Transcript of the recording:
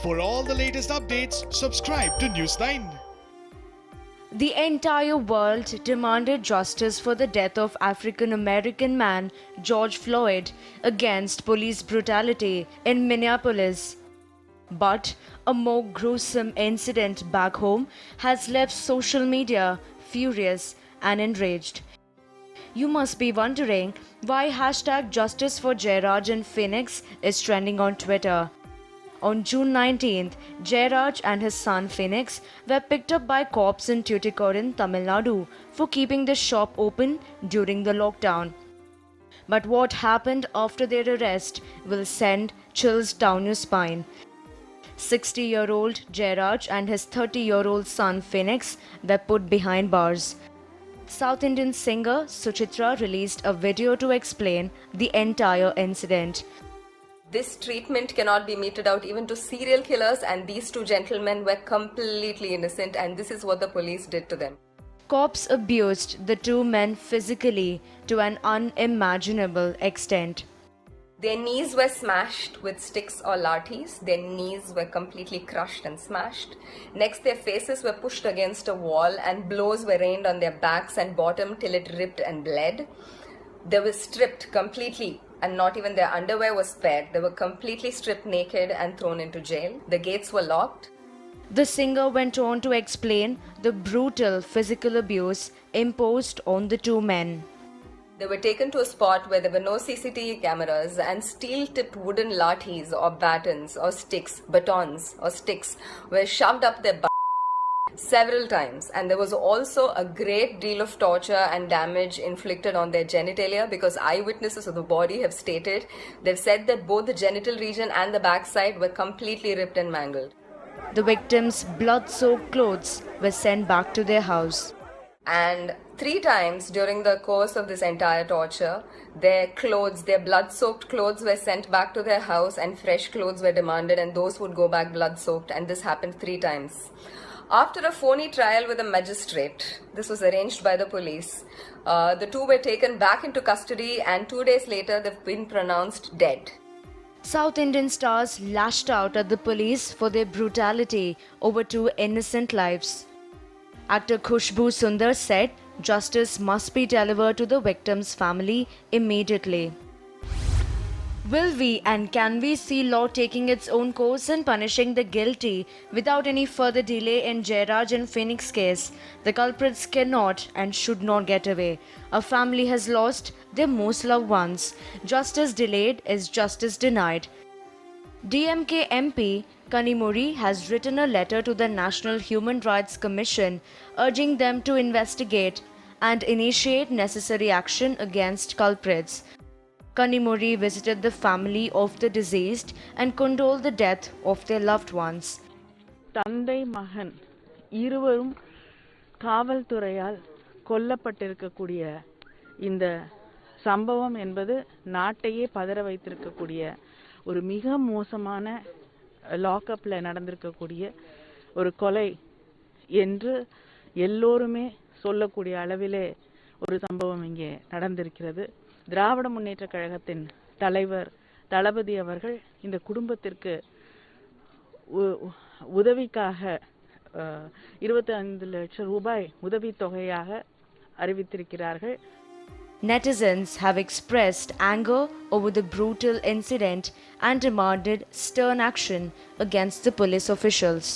For all the latest updates, subscribe to News9. The entire world demanded justice for the death of African-American man George Floyd against police brutality in Minneapolis. But a more gruesome incident back home has left social media furious and enraged. You must be wondering why hashtag Justice for Jairaj in Phoenix is trending on Twitter. On June 19th, Jairaj and his son Phoenix were picked up by cops in Thoothukudi, Tamil Nadu for keeping the shop open during the lockdown. But what happened after their arrest will send chills down your spine. 60-year-old Jairaj and his 30-year-old son Phoenix were put behind bars. South Indian singer Suchitra released a video to explain the entire incident. This treatment cannot be meted out even to serial killers, and these two gentlemen were completely innocent, and this is what the police did to them. Cops abused the two men physically to an unimaginable extent. Their knees were smashed with sticks or lathis. Their knees were completely crushed and smashed. Next, their faces were pushed against a wall and blows were rained on their backs and bottom till it ripped and bled. They were stripped completely, and not even their underwear was spared. They were completely stripped naked and thrown into jail. The gates were locked. The singer went on to explain the brutal physical abuse imposed on the two men. They were taken to a spot where there were no CCTV cameras, and steel-tipped wooden lathis or batons or sticks, batons or sticks were shoved up their butt several times, and there was also a great deal of torture and damage inflicted on their genitalia, because eyewitnesses of the body have stated, they've said that both the genital region and the backside were completely ripped and mangled. The victims' blood-soaked clothes were sent back to their house. And 3 times during the course of this entire torture, their clothes, their blood-soaked clothes were sent back to their house, and fresh clothes were demanded, and those would go back blood-soaked, and this happened 3 times. After a phony trial with a magistrate, this was arranged by the police, the two were taken back into custody, and 2 days later they've been pronounced dead. South Indian stars lashed out at the police for their brutality over 2 innocent lives. Actor Khushbu Sundar said justice must be delivered to the victim's family immediately. Will we and can we see law taking its own course and punishing the guilty without any further delay in Jairaj and Phoenix case? The culprits cannot and should not get away. A family has lost their most loved ones. Justice delayed is justice denied. DMK MP Kanimuri has written a letter to the National Human Rights Commission urging them to investigate and initiate necessary action against culprits. Kanimuri visited the family of the deceased and condoled the death of their loved ones. தந்தை மகன் இருவரும் காவல்துறையால் கொல்லப்பட்டிருக்கக்கூடிய இந்த சம்பவம் என்பது நாட்டையே பதற வைத்திருக்கக்கூடிய ஒரு மிக மோசமான லாக்அப்பில் நடந்திருக்கக்கூடிய ஒரு கொலை என்று எல்லோருமே சொல்லக்கூடிய அளவிலே ஒரு சம்பவம் இங்கே நடந்திருக்கிறது. திராவிட முன்னேற்ற கழகத்தின் தலைவர் தளபதி அவர்கள் இந்த குடும்பத்திற்கு உதவிக்காக 25 லட்சம் ரூபாய் உதவித்தொகையாக அறிவித்திருக்கிறார்கள். Netizens have expressed anger over the brutal incident and demanded stern action against the police officials.